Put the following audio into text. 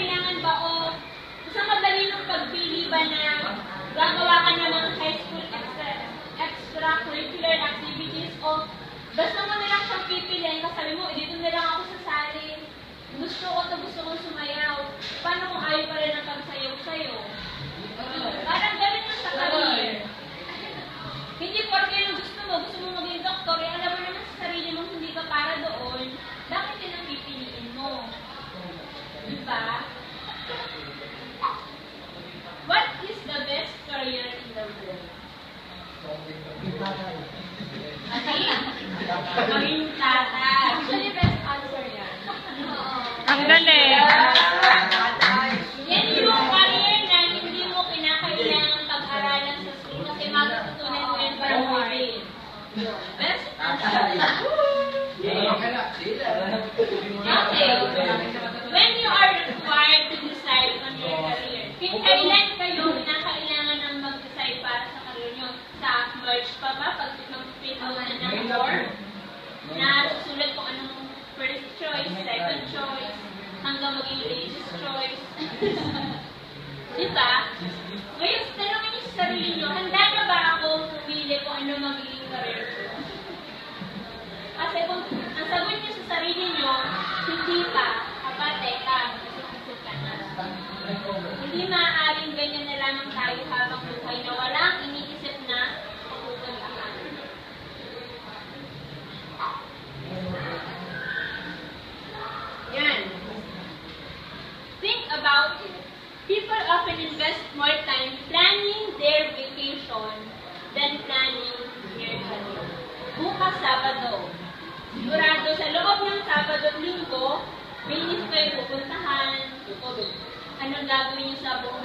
kailangan ba o sa madali ng pagpili ba na gagawa ka ng mga high school extracurricular activities o basta mo nilang siyang pipiliin kasi sabi mo, dito na lang ako sasali. Gusto kong sumayaw. Paano kung ayaw pa rin ang pagsayaw sa'yo? Parang galit mo sa career. Hindi porke yung gusto mo maging doktor, eh, alam mo naman sa sarili mo hindi ka para doon, bakit yun ang pipiliin mo? Diba? What is the best career in the world? Maging tatay. Actually, best answer yan. Ang galing. Yan yung career na hindi mo kinakailangan pag-aralan sa school kasi matututunan mo yan para buhay. Best answer. Okay. When you are required to decide on your career, kailan kayo kinakailangan ng mag-decide para sa career nyo? Sa March pa ba? Pag mag-print out na ng form? Na susulat kung anong first choice, second choice, hanggang maging religious choice. Diba? Ngayon, tanongin niyo sa sarili nyo, handa na ba ako pumili kung ano magiging career ko? Kasi kung ang sagot niyo sa sarili nyo, hindi pa, teka, masisisip ka na. Hindi maaaring ganyan na lamang tayo habang buhay na walang iniisip na pupuntahan. Yan. Think about it. People often invest more time planning their vacation than planning their career. Bukas Sabado. Sigurado sa loob ng Sabado at Linggo, may list kayo pupuntahan. Anong gagawin niyo sa buong